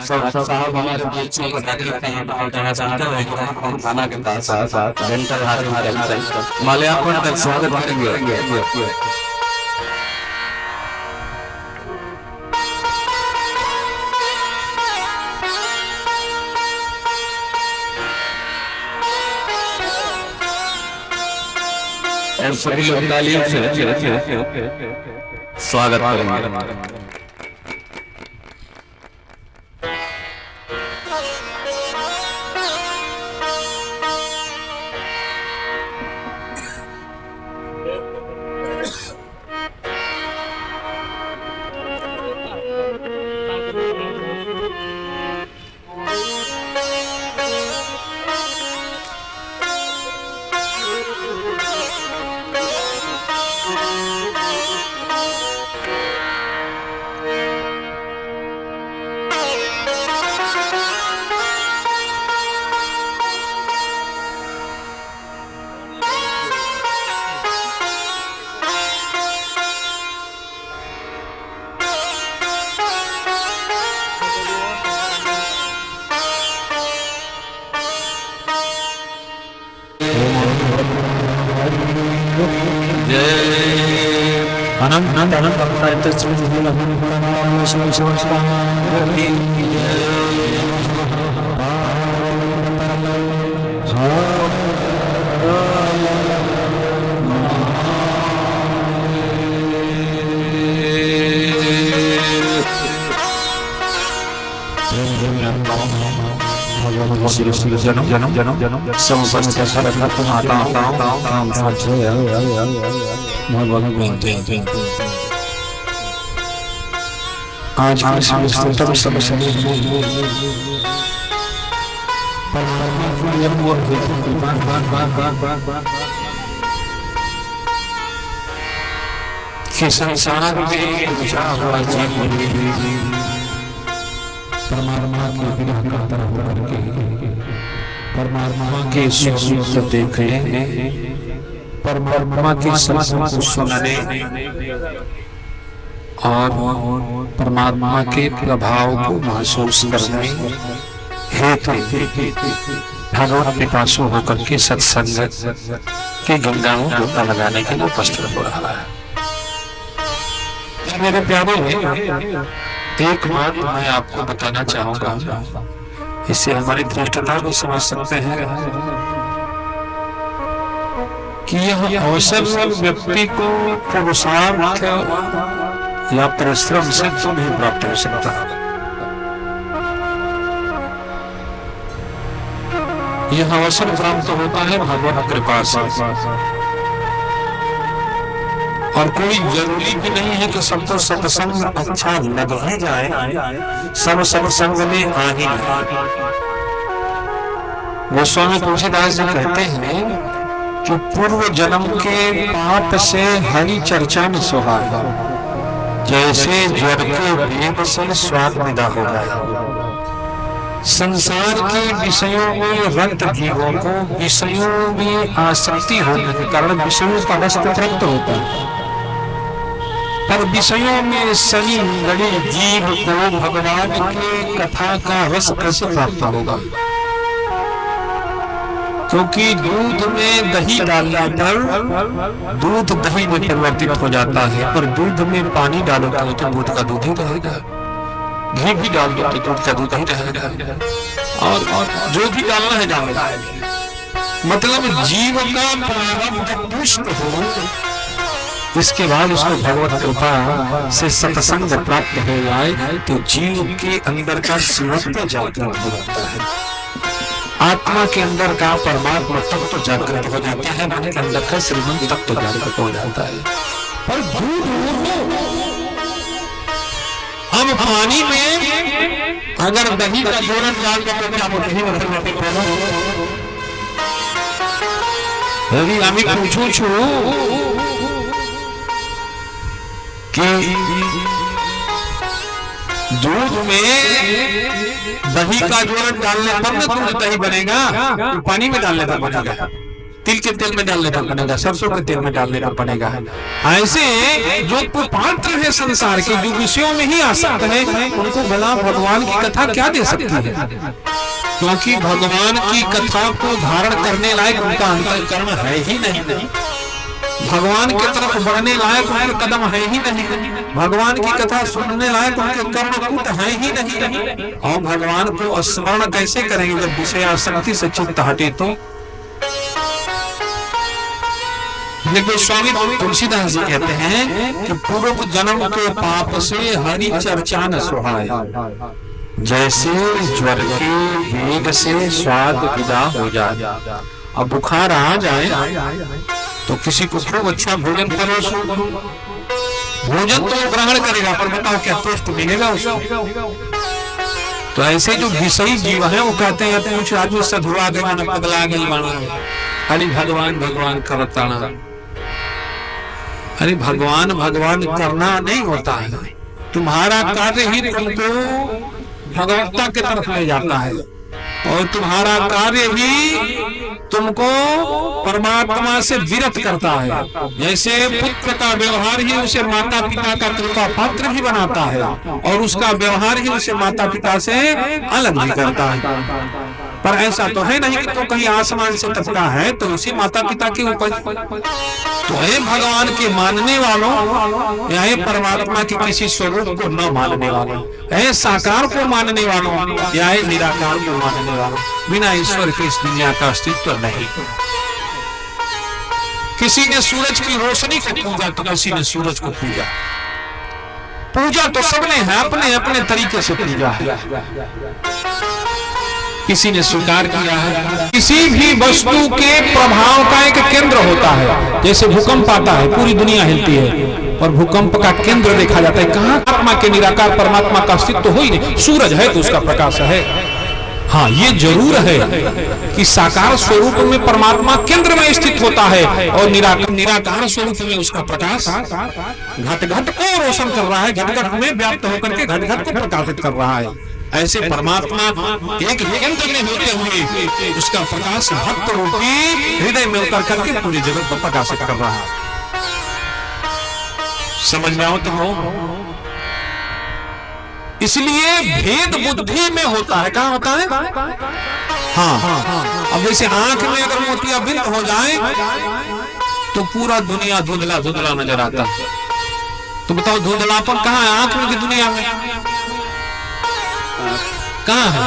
सब साहब हमारे बच्चों को खाना के साथ साथ डेंटल हॉस्पिटल मलयापुर तक स्वागत करेंगे। सभी लोग तालियों से स्वागत करेंगे। अनंत आज संसार में परमात्मा के विरह का तरह होकर के परमात्मा के स्वरूप को देखने, परमात्मा के शब्दों को सुनने और परमात्मा के प्रभाव को महसूस करने हेतु भगवत पिपासु होकर के सत्संग की गंगाओं को लगाने के लिए उपस्थित हो रहा है। मेरे प्यारे एक बात मैं आपको बताना चाहूंगा, इससे हमारी दृष्टता भी समझ सकते हैं कि यह अवसर व्यक्ति को पुरुषार्थ या परिश्रम से तो नहीं प्राप्त हो सकता। यह अवसर प्राप्त होता है भगवत कृपा से, और कोई जरूरी भी नहीं है कि सबको सत्संग अच्छा लग ही जाए, सब सत्संग में आ ही जाए। गोस्वामी तुलसीदास जी कहते हैं कि पूर्व जन्म के पाप से हरि चर्चा में सुहागा, जैसे ज्वर के वेग से स्वाद विदा हो जाए। संसार के विषयों में रक्त जीवों को विषयों में आसक्ति होने के कारण विषयों का रस तृप्त होता है, पर विषयों में सनी गड़ी जीव को भगवान के कथा का रस कैसे प्राप्त होगा? क्योंकि दूध में दही डालने पर दूध दही में परिवर्तित हो जाता है, पर दूध में पानी डालोगे तो दूध का दूध ही रहेगा, घी भी डाल दो तो दूध का दूध ही रहेगा, और जो भी डालना है डालना है। मतलब जीव का प्रारंभ पुष्ट हो, इसके बाद उसको भगवत कृपा से सत्संग प्राप्त हो जाए तो जीव के अंदर का शिवत्व जागृत हो जाता है, आत्मा के अंदर का परमात्मा तत्व जागृत हो जाता है, मन के अंदर का श्रीमंत तत्व जागृत हो जाता है। पर हम पानी में अगर दही का जोड़न डाल रवि আমি पूछू कि दूध में दही का जोड़न डालने पर ना दूध दही बनेगा, पानी में डालने पर बनेगा। तिल के तेल में डालने पर बनेगा, सरसों के तेल में डालने पर बनेगा। ऐसे जो पात्र है संसार के, जो विषयों में ही आसक्त है, उनको भला भगवान की कथा क्या दे सकती है? क्योंकि भगवान की कथा को धारण करने लायक उनका अंतःकरण है ही नहीं, भगवान की तरफ बढ़ने लायक उनके कदम है ही नहीं, भगवान की कथा सुनने लायक उनके कर्मकूट है ही नहीं। और भगवान को स्मरण कैसे करेंगे जब विषयासक्ति से चित्त हटे? तो देखो स्वामी तुलसीदास जी कहते हैं कि पूर्व जन्म के पाप से हरि चर्चा न सुहाए, जैसे ज्वर के वेग से स्वाद विदा हो जाए। अब बुखार आ जाए तो किसी को खूब अच्छा भोजन परोसो, भोजन तो ग्रहण करेगा, पर बताओ क्या टेस्ट मिलेगा उसको? तो ऐसे जो विषयी जीव है वो कहते हैं कुछ राजू सधुआ देवा न पगला गई बना, अरे भगवान भगवान करताना। अरे भगवान भगवान करना नहीं होता है, तुम्हारा कार्य ही तुमको भगवत्ता की तरफ ले जाता है, और तुम्हारा कार्य ही तुमको परमात्मा से विरत करता है। जैसे पुत्र का व्यवहार ही उसे माता पिता का कृपा पात्र भी बनाता है, और उसका व्यवहार ही उसे माता पिता से अलग भी करता है। पर ऐसा तो है नहीं कि तो कहीं आसमान से टपका है तो उसी माता पिता के ऊपर। तो है भगवान के मानने वालों या है परमात्मा के किसी स्वरूप को न मानने वालों, है साकार को मानने वालों या है निराकार को मानने वालों, बिना ईश्वर के इस दुनिया का अस्तित्व नहीं। किसी ने सूरज की रोशनी को पूजा तो किसी ने सूरज को पूजा। पूजा तो सबने है, अपने अपने तरीके से पूजा है। किसी ने स्वीकार किया है। किसी भी वस्तु के प्रभाव का एक केंद्र होता है, जैसे भूकंप आता है पूरी दुनिया हिलती है, और भूकंप का केंद्र देखा जाता है कहाँ? आत्मा के निराकार परमात्मा का अस्तित्व तो हो ही नहीं। सूरज है तो उसका प्रकाश है। हाँ, ये जरूर है कि साकार स्वरूप में परमात्मा केंद्र में स्थित होता है, और निराकार स्वरूप में उसका प्रकाश घट घट को रोशन कर रहा है, घट घट में व्याप्त होकर के घट घट को प्रकाशित कर रहा है। ऐसे परमात्मा एक केंद्र में होते हुए उसका प्रकाश भक्त रूपी हृदय में उतर करके पूरी जगत को प्रकाशित कर रहा है। समझ में आओ तो हो। इसलिए भेद बुद्धि में होता है। कहाँ होता है? हाँ, अब जैसे आंख में अगर मोतियाबिंद हो जाए तो पूरा दुनिया धुंधला धुंधला नजर आता है। तो बताओ धुंधलापन कहाँ है? आंख में की दुनिया में कहाँ है?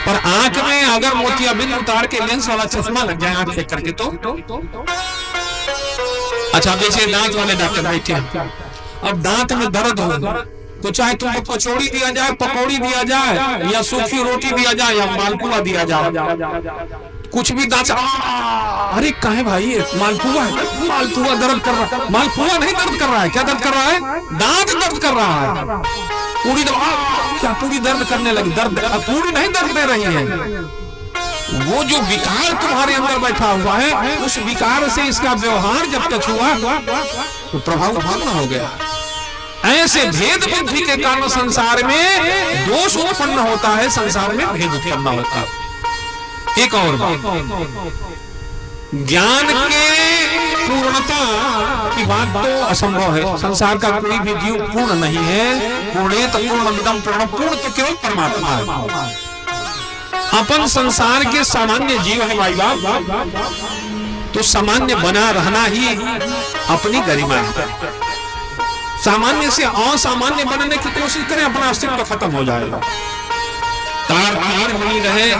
पर आंख में अगर मोतियाबिंद उतार के लेंस वाला चश्मा लग जाए आंख चेक करके तो अच्छा, जैसे दांत वाले डॉक्टर बैठे हैं, अब दांत में दर्द हो तो चाहे तुमको कचौड़ी दिया जाए, पकौड़ी दिया जाए, या सूखी रोटी दिया जाए, या मालपुआ दिया जाए, कुछ भी दांत अरे कहे भाई मालपुआ है, मालपुआ दर्द कर रहा है। मालपुआ नहीं दर्द कर रहा है, क्या दर्द कर रहा है? दांत दर्द कर रहा है। पूरी क्या पूरी दर्द करने लगी? दर्द पूरी नहीं दर्द दे रही है, वो जो विकार तुम्हारे अंदर बैठा हुआ है उस विकार से इसका व्यवहार जब तक हुआ तो प्रभाव उत्पन्न हो गया। ऐसे भेद बुद्धि के कारण संसार में दोष उत्पन्न होता है, संसार में भेद उत्पन्न होता है। एक और ज्ञान के पूर्णता की बात तो असंभव है। संसार का कोई भी जीव पूर्ण नहीं है। पूर्णेत पूर्णमिदं पूर्ण, पूर्ण तो केवल परमात्मा है। अपन संसार के सामान्य जीव है भाई बाप, तो सामान्य बना रहना ही अपनी गरिमा है। सामान्य से असामान्य बनने की कोशिश करें, अपना अस्तित्व खत्म हो जाएगा। तार तार बनी रहे,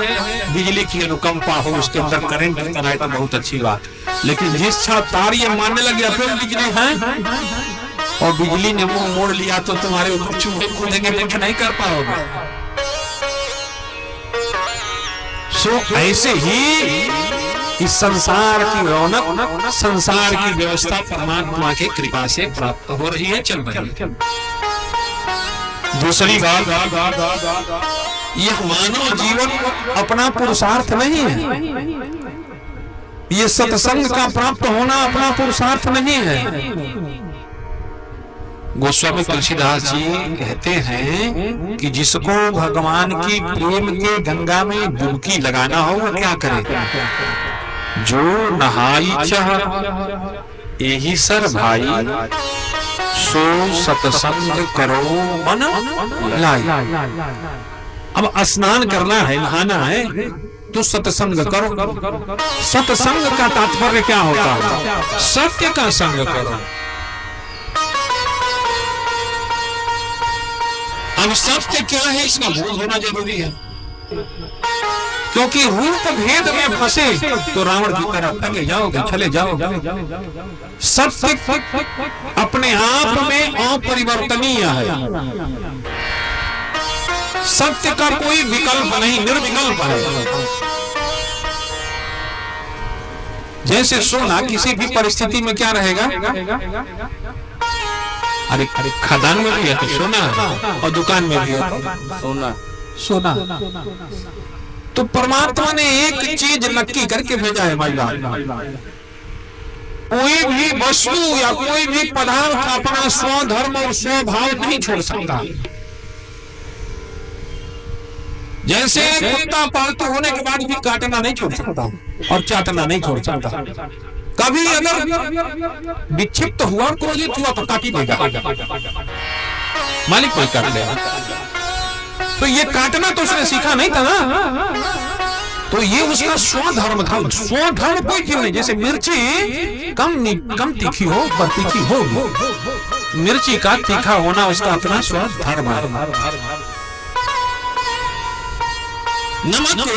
बिजली की अनुकंपा हो, उसके अंदर करंट कराए तो बहुत अच्छी बात, लेकिन जिस क्षण तार ये मानने लगे अपने बिजली है और बिजली ने मुंह मोड़ लिया तो तुम्हारे ऊपर चूहे कूदेंगे, कुछ नहीं कर पाओगे। सो ऐसे ही इस संसार की रौनक, संसार की व्यवस्था परमात्मा की कृपा से प्राप्त हो रही है, चल रही है। दूसरी बात, यह मानव जीवन अपना पुरुषार्थ नहीं है। ये सत्संग का प्राप्त होना अपना पुरुषार्थ नहीं है। गोस्वामी तुलसीदास जी कहते हैं कि जिसको भगवान की प्रेम के गंगा में डुबकी लगाना हो वो क्या करे? जो नहाई चाह यही सर भाई, सो सत्संग करो मन लाई। अब स्नान करना है, नहाना है, तो सत्संग करो। सत्संग का तात्पर्य क्या होता है? सत्य का संग करो। अब सत्य क्या है इसका बोध होना जरूरी है, क्योंकि रूप भेद में फंसे तो रावण की तरह ठगे जाओगे, चले जाओगे। सत्य अपने आप में अपरिवर्तनीय है, सत्य का कोई विकल्प नहीं, निर्विकल्प है। जैसे सोना किसी भी परिस्थिति में क्या रहेगा? अरे खदान में भी है तो सोना, और दुकान में भी है सोना। तो परमात्मा ने एक चीज नक्की करके भेजा है भाई, कोई भी वस्तु या कोई भी पदार्थ अपना स्वधर्म और स्वभाव नहीं छोड़ सकता। जैसे कुत्ता पालतू होने के बाद भी काटना नहीं छोड़ सकता और चाटना नहीं छोड़ सकता। कभी अगर विक्षिप्त हुआ, क्रोधित हुआ तो काटी देगा, मालिक कोई काट देगा। तो ये काटना तो उसने सीखा नहीं था ना, तो ये उसका स्वधर्म था। स्वधर्म कोई क्यों नहीं? जैसे मिर्ची कम तीखी हो पर तीखी होगी, मिर्ची का तीखा होना उसका अपना स्वधर्म है। नमक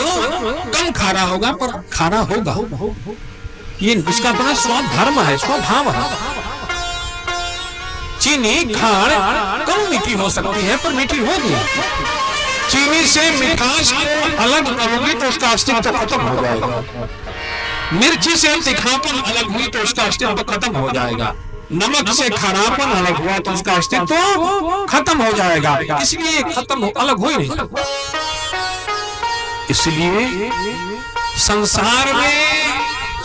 कम खारा होगा पर खारा होगा, ये इसका अपना स्वधर्म है, स्वभाव है। चीनी खाड़ कम मीठी हो सकती है पर मीठी होगी। चीनी से मिठास को अलग करोगे तो उसका अस्तित्व खत्म हो जाएगा। मिर्ची से तीखापन अलग हुई तो उसका अस्तित्व खत्म हो जाएगा। नमक से खारापन अलग हुआ तो उसका अस्तित्व खत्म हो जाएगा। इसलिए अलग हो ही नहीं सकता। इसलिए संसार में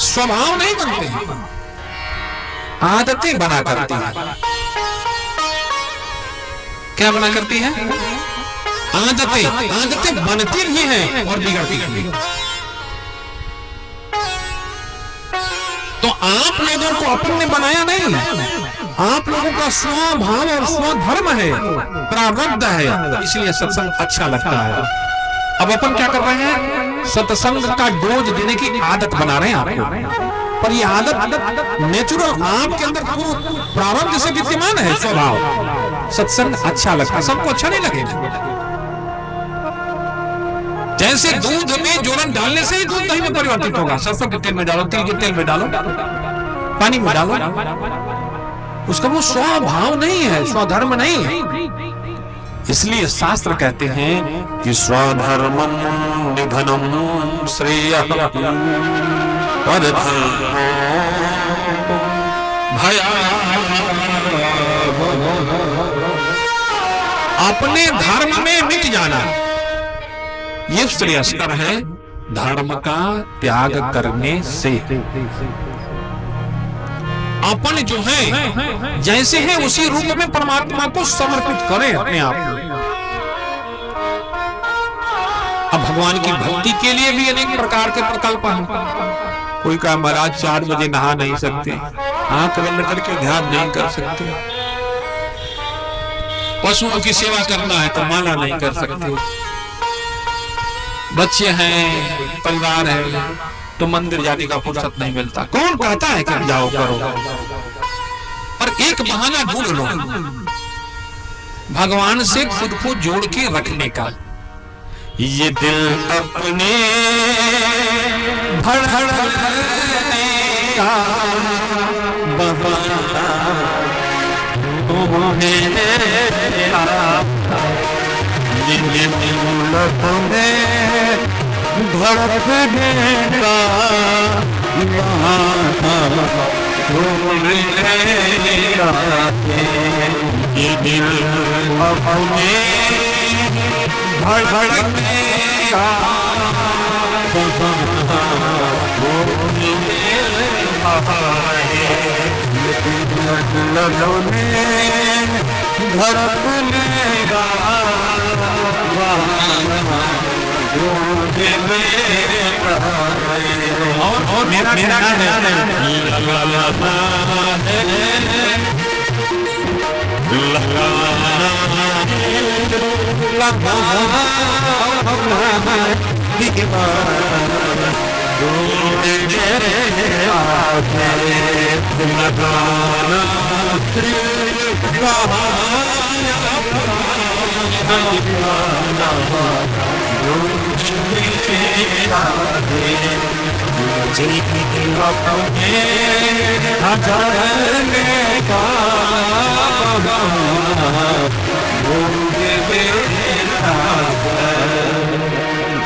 स्वभाव नहीं बनते हैं, आदतें बना करती हैं। क्या बना करती है? आदतें बनती भी हैं और बिगड़ती भी। तो आप लोगों को अपन ने बनाया नहीं, आप लोगों का स्वभाव और स्वधर्म है, प्रारब्ध है, इसलिए सत्संग अच्छा लगता है। अब अपन क्या कर रहे हैं? सत्संग का डोज देने की आदत बना रहे हैं आपको, पर ये आदत नेचुरल आपके अंदर प्रारब्ध से विद्यमान है स्वभाव। सत्संग अच्छा लगता है, सबको अच्छा नहीं लगेगा। जैसे दूध में जोड़न डालने से ही दूध दही में परिवर्तित होगा। सरसों के तेल में डालो, तिल के तेल में डालो, पानी में डालो, उसका वो स्वभाव नहीं है, स्वधर्म नहीं है। इसलिए शास्त्र कहते हैं कि स्वधर्मं निधनं श्रेयः परधर्मो भयावहः। अपने धर्म में मिट जाना ये श्रेयस्कर है धर्म का त्याग करने से। अपन जो है जैसे है उसी रूप में परमात्मा को समर्पित करें अपने आप को। अब भगवान की भक्ति के लिए भी अनेक प्रकार के प्रकल्प हैं। कोई कहा महाराज 4 बजे नहा नहीं सकते, आंख बंद करके ध्यान नहीं कर सकते, पशुओं की सेवा करना है तो माला नहीं कर सकते, बच्चे हैं, परिवार है तो मंदिर जाने का फुर्सत नहीं मिलता। कौन कहता है कि जाओ करो? और एक बहाना ढूंढ लो भगवान से खुद को जोड़ के रखने का। ये दिल अपने धड़धड़ने का बहाना धड़कने का ये दिल अपने धड़कने का धड़कने का और मेरा गाना है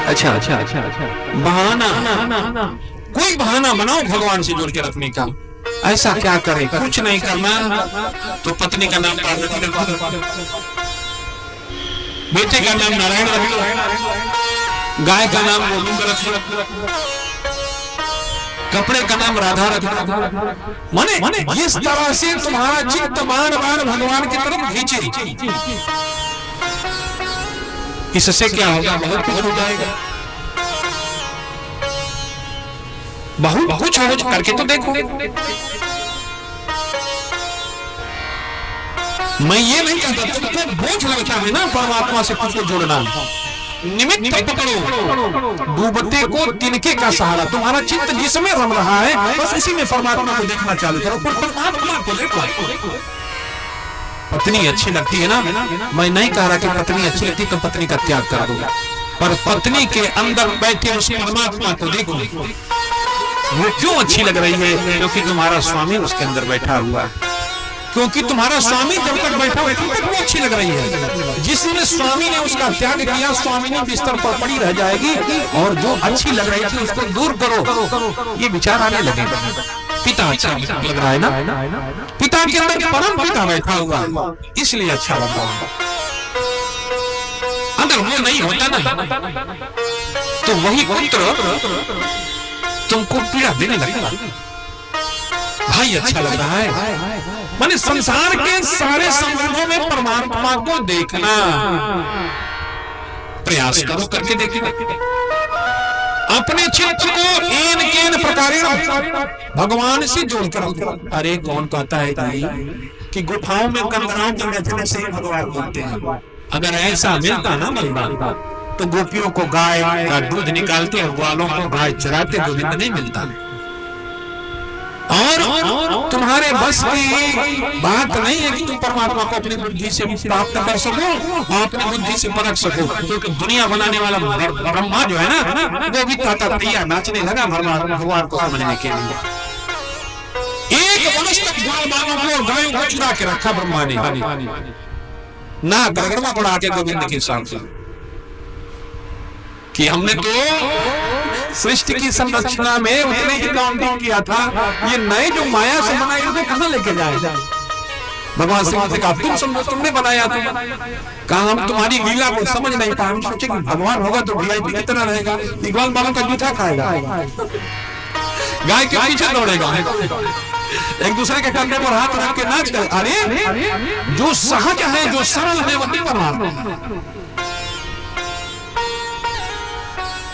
अच्छा अच्छा अच्छा अच्छा बहाना, कोई बहाना बनाओ भगवान से जुड़ के रखने का। ऐसा क्या करे, कुछ नहीं करना तो पत्नी का नाम पार्वती रख दो, बेटे का नाम नारायण रख दो, गाय का नाम गोविंद रख दो, कपड़े का नाम राधा रख दो। माने इस तरह से तुम्हारा चित्त बार बार भगवान की तरफ खींचे। इससे क्या होगा, बहुत कुछ हो जाएगा। बहुत कुछ हो करके तो देखो। मैं ये नहीं कहता, तुमको बोझ लगता है ना परमात्मा से कुछ को जोड़ना, निमित्त पकड़ो, डूबते को तिनके का सहारा। तुम्हारा चित्त जिसमें रम रहा है बस उसी में परमात्मा को देखना चालू करो, पर परमात्मा को देखो। पत्नी अच्छी लगती है ना, मैं नहीं कह रहा कि पत्नी अच्छी लगती तो पत्नी का त्याग कर दो, पर पत्नी के अंदर बैठे उस परमात्मा को देखो, वो क्यों अच्छी लग रही है? क्योंकि तुम्हारा स्वामी उसके अंदर बैठा हुआ है। क्योंकि तुम्हारा स्वामी जब तक बैठा हुआ तब तक वो अच्छी लग रही है। जिसने स्वामी ने उसका त्याग किया, स्वामी ने बिस्तर पर पड़ी रह जाएगी, और जो अच्छी लग रही थी उसको दूर करो, ये विचार आने लगेगा। पिता अच्छा लग रहा है ना, पिता के अंदर परम पिता बैठा हुआ, इसलिए अच्छा लग रहा है। अगर वो नहीं होता ना तो वही पुत्र तुमको पीड़ा देने लगेगा। भाई अच्छा लग रहा है, माने संसार के सारे संबंधों में परमात्मा को देखना प्रयास करो, करके देखो। अपने चित्त को एन केन प्रकार भगवान से जोड़कर। अरे कौन कहता है कि गुफाओं में कंदराओं के रचने से भगवान बोलते हैं? अगर ऐसा मिलता ना बंदा तो गोपियों को गाय का दूध निकालते और ग्वालों को गाय चराते, गोविंद नहीं मिलता। और तुम्हारे बस की बात नहीं है कि तुम परमात्मा को अपनी बुद्धि से प्राप्त कर सको और अपनी बुद्धि से परख सको, क्योंकि दुनिया बनाने वाला ब्रह्मा जो है ना, वो भी ताताप्रिया नाचने लगा भगवान को समझने के लिए। एक वर्ष तक ग्वालों को गायों को चुरा के रखा ब्रह्मा ने, ना गड़गड़वा पड़ा के गोविंद के साथ कि हमने तो सृष्टि की संरचना में उतने ही काउंटिंग किया था, ये नए जो माया से बनाई उसको कहां लेके जाए? भगवान से कहा तुम समझो, तुमने बनाया था, कहा हम तुम्हारी लीला को समझ नहीं पाए। हम सोचे कि भगवान होगा तो वीआईपी की तरह रहेगा, इकबाल बालों का जूठा खाएगा, गाय के पीछे दौड़ेगा, एक दूसरे के कंधे पर हाथ रख के नाच कर। अरे जो सहज है, जो सरल है, वही परमात्मा।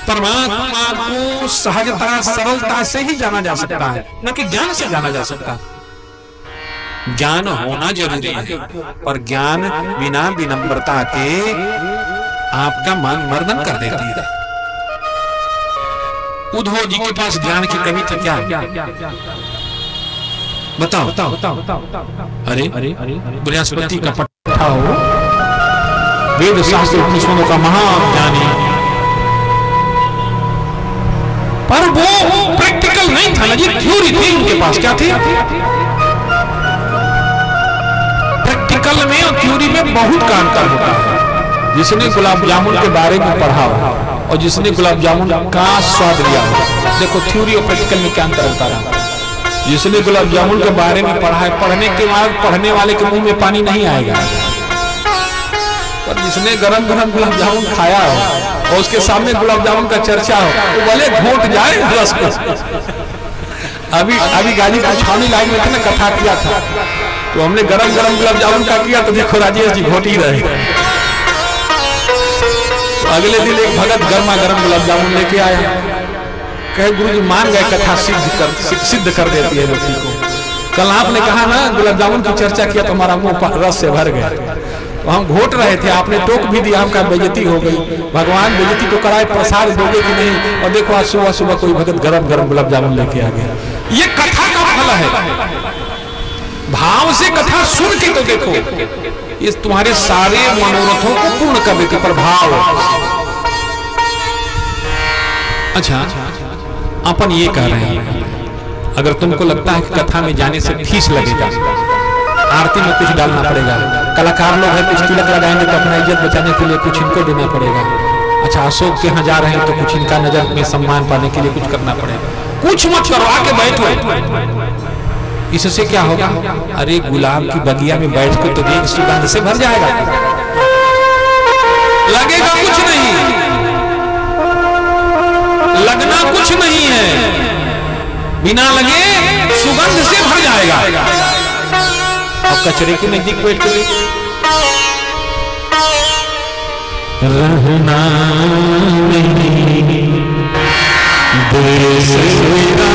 परमात्मा को सहजता सरलता से ही जाना जा सकता है, न कि ज्ञान से जाना जा सकता। ज्ञान होना जरूरी है, पर ज्ञान बिना विनम्रता के आपका मान मर्दन कर देती है। उद्धव जी के पास ज्ञान की कमी थी क्या? बताओ बताओ बताओ। अरे बृहस्पति का पट्टा हो, वेद शास्त्र उपनिषदों का महाज्ञानी, पर वो प्रैक्टिकल नहीं था ना जी, थ्योरी थी उनके पास। क्या थी? प्रैक्टिकल में और थ्योरी में बहुत का अंतर होता है। जिसने गुलाब जामुन के बारे में पढ़ा हो और जिसने गुलाब जामुन का स्वाद लिया हो, देखो थ्योरी और प्रैक्टिकल में क्या अंतर होता रहा। जिसने गुलाब जामुन के बारे में पढ़ा है, पढ़ने के बाद पढ़ने वाले के मुंह में पानी नहीं आएगा, पर जिसने गरम गरम गुलाब जामुन खाया हो और उसके सामने गुलाब जामुन का चर्चा हो तो भले घोट जाए रस को। अभी गाजीपुर छावनी लाइन में थे ना, कथा किया था, तो हमने गरम गरम गुलाब जामुन का किया तो देखो राजेश जी घोट ही रहे। अगले दिन एक भगत गर्मा गर्म गुलाब जामुन लेके आया, कहे गुरुजी मान गए कथा सिद्ध कर देती है रोटी को। कल आपने कहा ना गुलाब जामुन की चर्चा किया तो हमारा मुंह रस से भर गया, तो हम घोट रहे थे, आपने टोक भी दिया, आपका बेइज्जती हो गई। भगवान बेइज्जती तो कराए, प्रसाद दोगे कि नहीं? और देखो आज सुबह सुबह कोई भगत गरम गरम गुलाब जामुन लेके आ गया। ये कथा का फल है, भाव से कथा सुन के तो देखो, ये तुम्हारे सारे मनोरथों को पूर्ण कर देती, पर भाव। अच्छा, अपन ये कह रहे हैं, अगर तुमको लगता है कि कथा में जाने से फीस लगेगा, आरती में कुछ डालना पड़ेगा, कलाकार लोग हैं कुछ तिलक लगाएंगे तो अपना इज्जत बचाने के लिए कुछ इनको देना पड़ेगा। अच्छा, अशोक के यहाँ जा रहे हैं तो कुछ इनका नजर में सम्मान पाने के लिए कुछ करना पड़ेगा। कुछ मत करो, आके बैठो। इससे क्या होगा? अरे गुलाब की बगिया में बैठ के तो देख सुगंध से भर जाएगा, लगेगा कुछ नहीं, लगना कुछ नहीं है, बिना लगे सुगंध से भर जाएगा। अब कचरे के नजदीक बैठ के रहना नहीं देश मेरा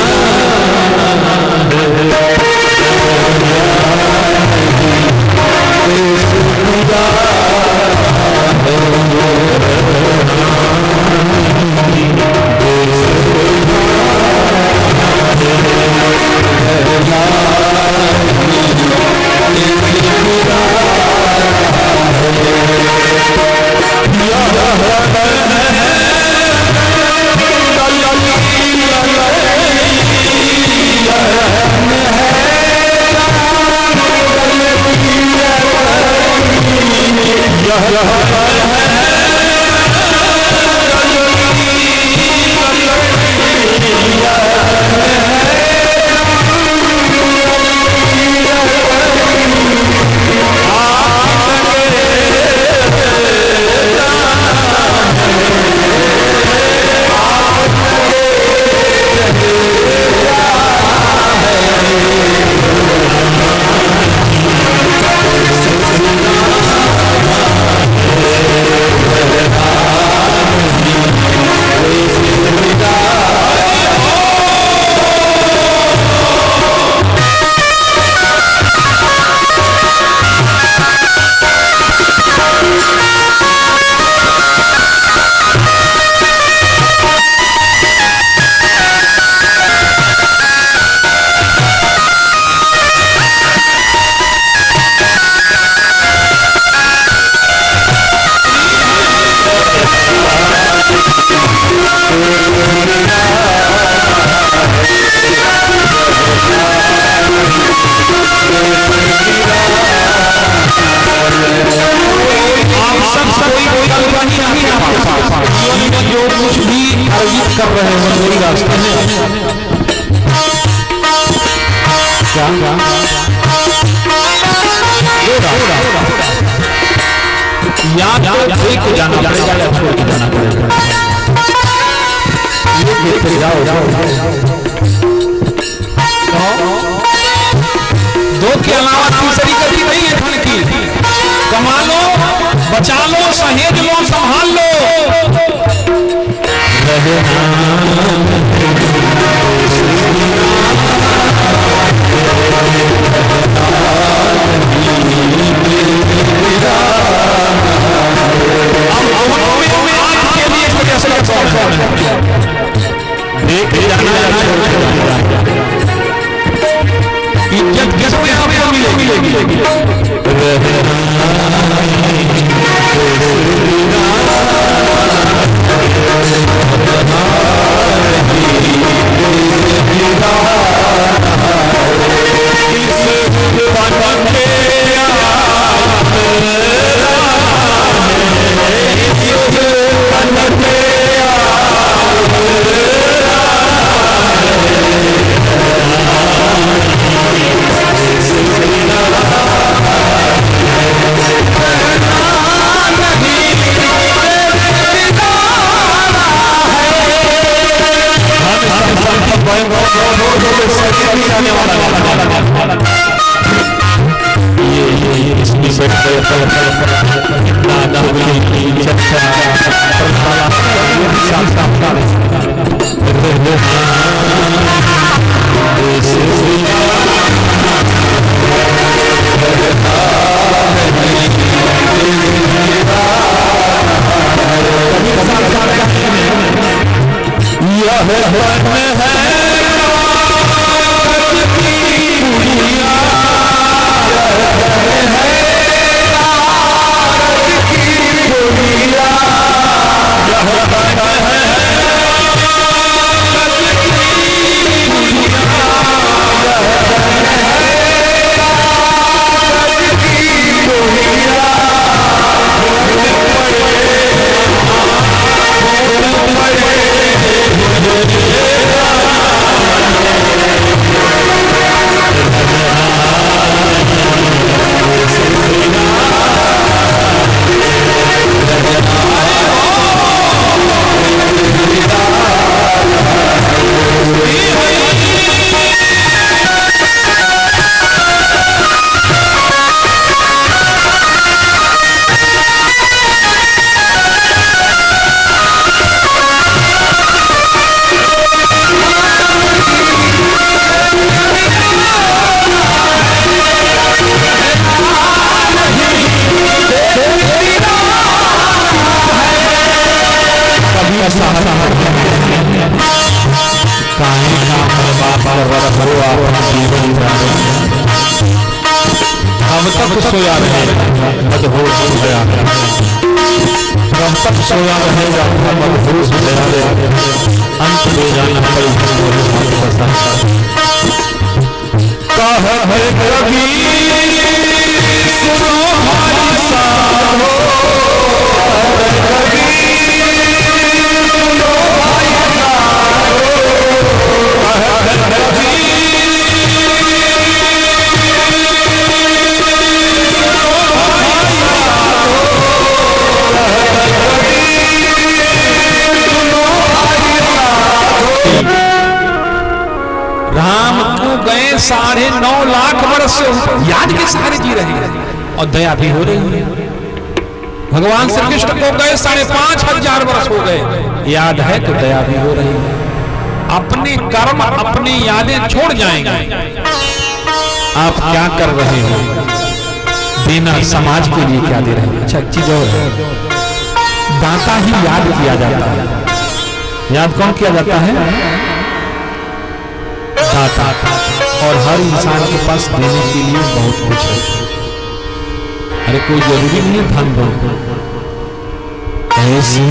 कर रहे हैं वही रास्ता है। क्या या एक को जाना पड़ेगा या छोड़ के जाना पड़ेगा। दो के अलावा तीसरी गति नहीं है धन की। कमा लो, बचा लो, सहेज लो, संभाल लो। देख अब तक सोया रहे मदहोश गया, अब तक सोया रहेगा मदहोश गया, अंत में जाना कह है कभी सुनो हमारी साहो, कभी सुनो भाई राम को गए 9.5 लाख वर्ष, याद के सारे जी रहे हैं और दया भी हो रही है। भगवान श्री कृष्ण को गए 5,500 वर्ष हो गए, याद है तो दया भी हो रही है। अपने कर्म अपनी यादें छोड़ जाएंगे। आप क्या कर रहे हो, देना समाज के लिए क्या दे रहे हैं। अच्छा चीज और है, दाता ही याद किया जाता है। याद कौन किया जाता है? दाता। और हर इंसान के पास देने के लिए बहुत कुछ है। अरे कोई जरूरी नहीं है धन दो, ऐसी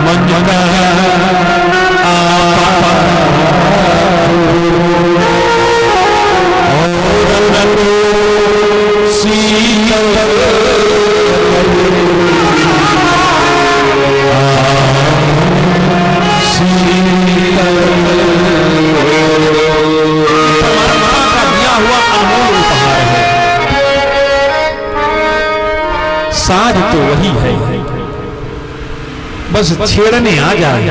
मन का साज तो वही है, बस छेड़ने आ जाए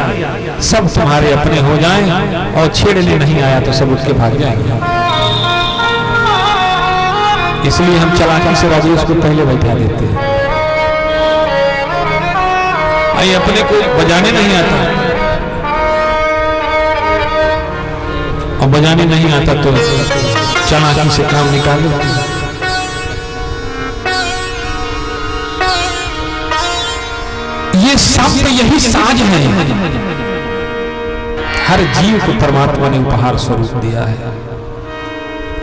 सब तुम्हारे अपने हो जाएं, और छेड़ने नहीं आया तो सब उठ के भाग जाएंगे। इसलिए हम चालाकी से राजेश को पहले बैठा देते हैं। आई अपने को बजाने नहीं आता, और बजाने नहीं आता तो चालाकी से काम निकाल लेते हैं। ये शब्द यही साज है। हर जीव को परमात्मा ने उपहार स्वरूप दिया है।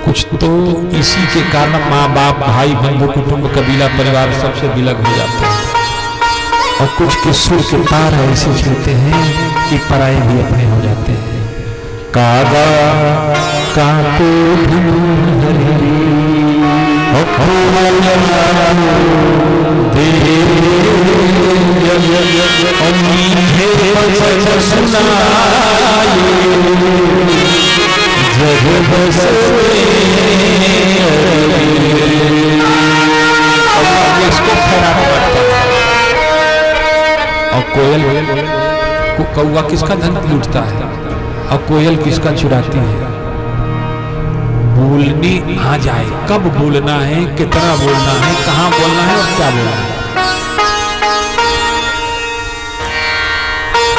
कुछ तो इसी के कारण माँ बाप भाई बंधु कुटुंब कबीला परिवार सबसे विलग हो जाते हैं, और कुछ के सुर के तार ऐसे छूते हैं कि पराये भी अपने हो जाते हैं। कागा काको इसको और कोयल कौवा किसका धन लूटता है और कोयल किसका चुराती है। बोलने आ जाए, कब बोलना है, कितना बोलना है, कहाँ बोलना है, क्या बोल रहे हैं?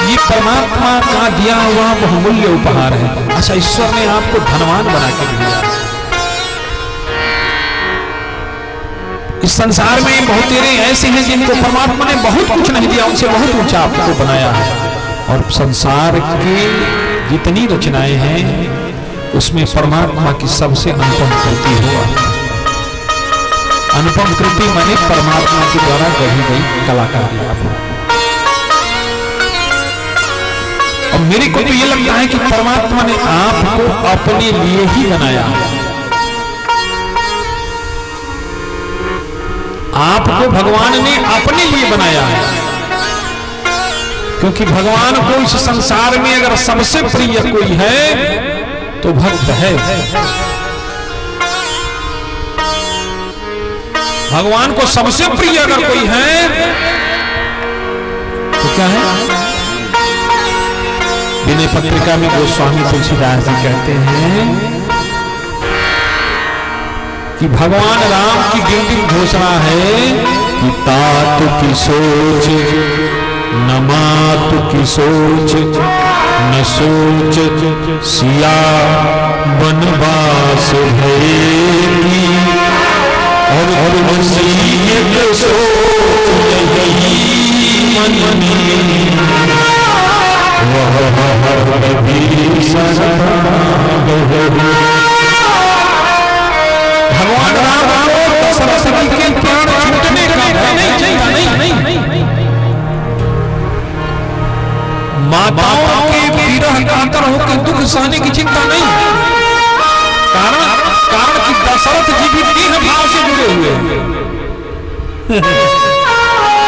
ये परमात्मा का दिया हुआ बहुमूल्य उपहार है। अच्छा, ईश्वर ने आपको धनवान बना के भेजा। इस संसार में बहुत तेरे ऐसे हैं जिनको परमात्मा ने बहुत कुछ नहीं दिया, उनसे बहुत ऊंचा आपको बनाया है। और संसार की जितनी रचनाएं हैं उसमें परमात्मा की सबसे अनुपम कृति हुआ। अनुपम कृति माने परमात्मा के द्वारा गढ़ी गई कलाकारी आप। और मेरे को तो ये लगता है कि परमात्मा ने आपको अपने लिए ही बनाया है। आपको भगवान ने अपने लिए बनाया है, क्योंकि भगवान को इस संसार में अगर सबसे प्रिय कोई है तो भक्त है। भगवान को सबसे प्रिय अगर कोई है तो क्या है? विनय पत्रिका में गोस्वामी तुलसीदास जी कहते हैं कि भगवान राम की दिन घोषणा है कि तात की सोच न मात की सोच न सोच सिया वनवास भयेगी और वसीयत सोच यही मन में भगवान राम को सरस्वती के प्राण छूटने का नहीं। माताओं के विरह कातर होकर दुख सहने की चिंता नहीं। कारण कि दशरथ जी भी देह भाव से जुड़े हुए हैं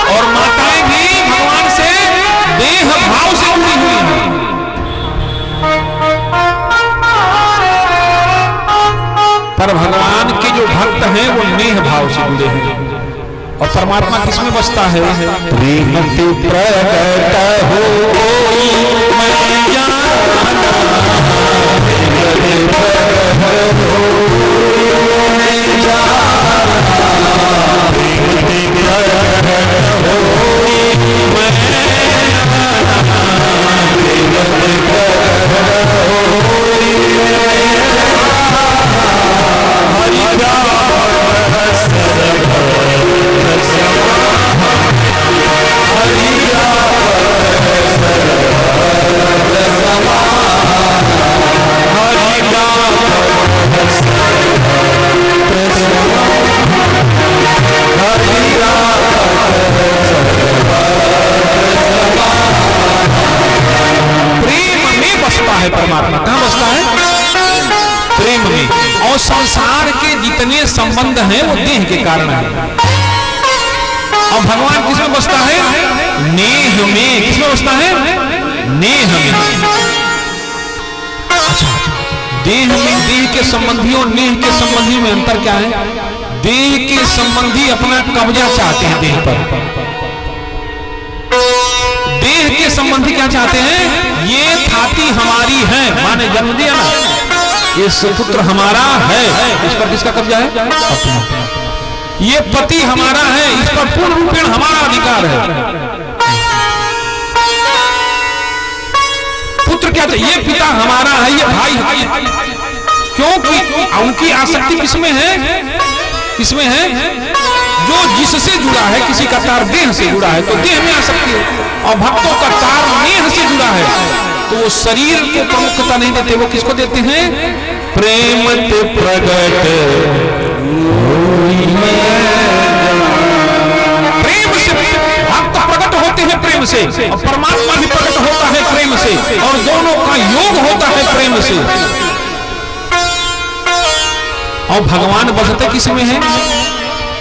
और माताएं भी भगवान से देह भाव से जुड़ी हुई हैं। पर भगवान के जो भक्त हैं वो नेह भाव से जुड़े हैं। और परमात्मा किसमें बसता है? प्रेम प्रगट हो मैं जाना परमात्मा कहां बसता है? प्रेम में। और संसार के जितने संबंध हैं वो देह के कारण है। और भगवान किसमें बसता है? नेह में। किसमें बसता है? नेह में। अच्छा, देह में देह के संबंधी और नेह के संबंधी में अंतर क्या है? देह के संबंधी अपना कब्जा चाहते हैं देह पर। देह के संबंधी क्या चाहते हैं? ये थाती हमारी है, माने जन्म दिया ना, ये सुपुत्र हमारा है, इस पर किसका कब्जा है? अपना। ये पति हमारा है, इस पर पूर्ण रूपेण हमारा अधिकार है। पुत्र क्या चाहिए? ये पिता हमारा है, ये भाई है। क्योंकि उनकी आसक्ति किसमें है? किसमें है? जो जिससे जुड़ा है, किसी का तार देह से जुड़ा है तो देह में आसक्ति है, और भक्तों का तार नेह से जुड़ा है तो वो शरीर को प्रमुखता नहीं देते। वो किसको देते हैं? प्रेम ते प्रगट प्रेम से भक्त प्रकट होते हैं, प्रेम से, और परमात्मा भी प्रकट होता है प्रेम से, और दोनों का योग होता है प्रेम से। और भगवान बसते किसमें है?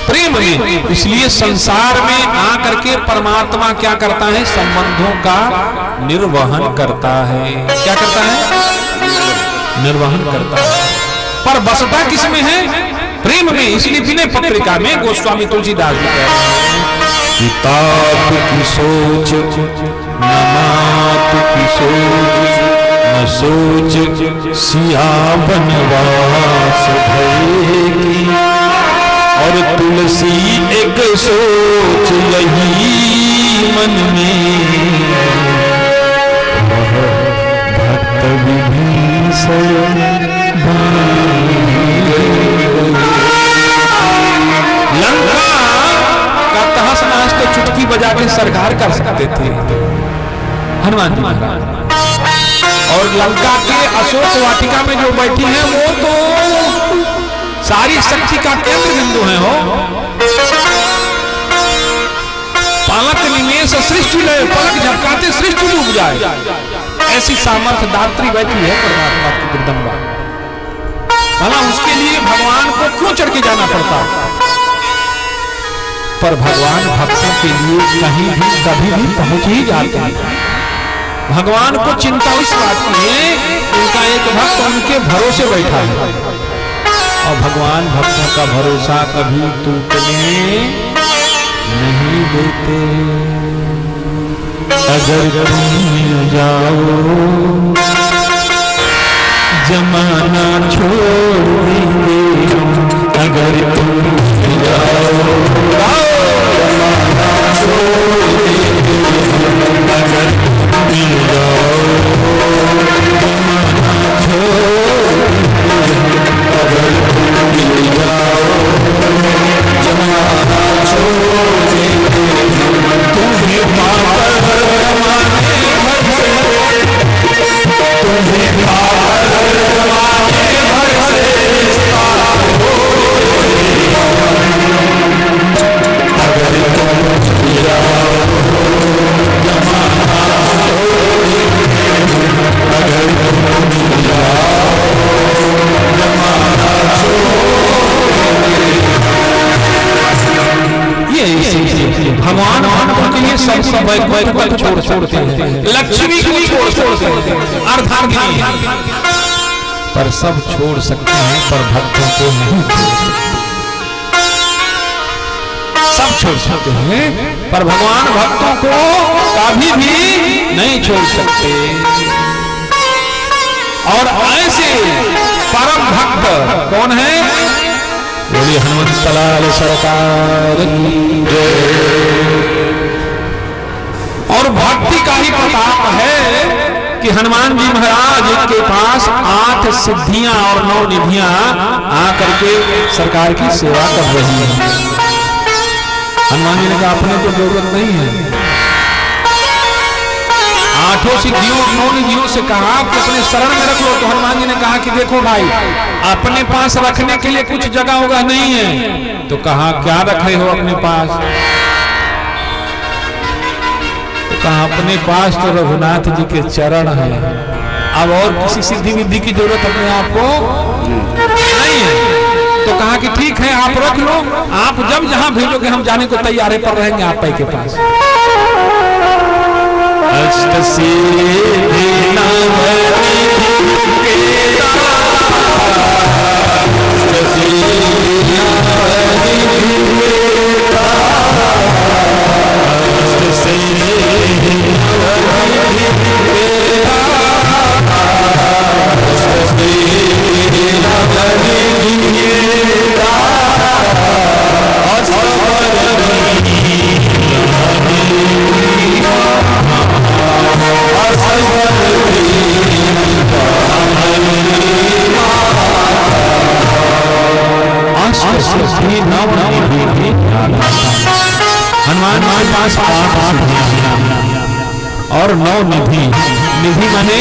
प्रेम में। इसलिए संसार में आकर के परमात्मा क्या करता है? संबंधों का निर्वहन करता है। क्या करता है? निर्वहन करता है। पर बसता किसमें है? प्रेम में। इसलिए विनय पत्रिका में गोस्वामी तुलसीदास जी कह रहे हैं, तात की सोच न मात की सोच न सोच सिया वनवास भयेगी और तुलसी एक सोच यही मन में, भक्त विभीषण लंका का तहस नहस तो चुटकी बजा के सरकार कर सकते थे हनुमान जी महाराज, और लंका के अशोक वाटिका में जो बैठी हैं वो तो सारी शक्ति का केंद्र बिंदु है हो। पलक निमेष सृष्टि लय, पलक झपकाते सृष्टि डूब जाए, ऐसी सामर्थ्य दात्री बैठी है परमात्मा की जगदम्बा। भला उसके लिए भगवान को क्यों चढ़ के जाना पड़ता, पर भगवान भक्तों के लिए कहीं भी कभी भी पहुंच ही जाते हैं। भगवान को चिंता इस बात की है, उनका एक भक्त उनके भरोसे बैठा है, और भगवान भक्तों का भरोसा कभी टूटने नहीं देते। अगर तुम मिल जाओ जमाना छोड़ देंगे, अगर तुम मिल जाओ जमाना छोड़ देंगे, अगर तुम मिल जाओ जमाना छोड़ देंगे, अगर तुम मिल जाओ जमाना छोड़ देंगे। तुम्हें पाकर जमाने भर से, तुम्हें पाकर जमाने भर से अगर तुम मिल जाओ जमाना छोड़ देंगे, अगर तुम मिल जाओ जमाना छोड़ देंगे। ये भगवान भक्तों के लिए सब वैकुंठ छोड़ते हैं, लक्ष्मी को छोड़ते हैं, अर्धांगिनी पर सब छोड़ सकते हैं, पर भक्तों को नहीं छोड़ सकते। सब छोड़ सकते हैं पर भगवान भक्तों को कभी भी नहीं छोड़ सकते। और ऐसे परम भक्त कौन है? बोलिए हनुमंत लाल सरकार की जय। और भक्ति का ही प्रताप है कि हनुमान जी महाराज के पास 8 सिद्धियां और 9 निधियां आकर के सरकार की सेवा कर रही हैं। हनुमान जी ने कहा अपने को जरूरत नहीं है, 8 सिद्धियों 9 निधियों से कहा कि अपने शरण में रख लो। तो हनुमान जी ने कहा कि देखो भाई, अपने पास रखने के लिए कुछ जगह होगा नहीं है। तो कहा क्या रखे हो अपने पास? तो कहा अपने पास तो रघुनाथ जी के चरण है, अब और किसी सिद्धि विद्धि की जरूरत अपने आप को नहीं है। तो कहा कि ठीक है आप रख लो, आप जब जहां भेजोगे हम जाने को तैयार पर रहेंगे आप के पास। अष्ट सिद्धि हनुमान के पास 8 सिद्धियां और 9 निधि। निधि माने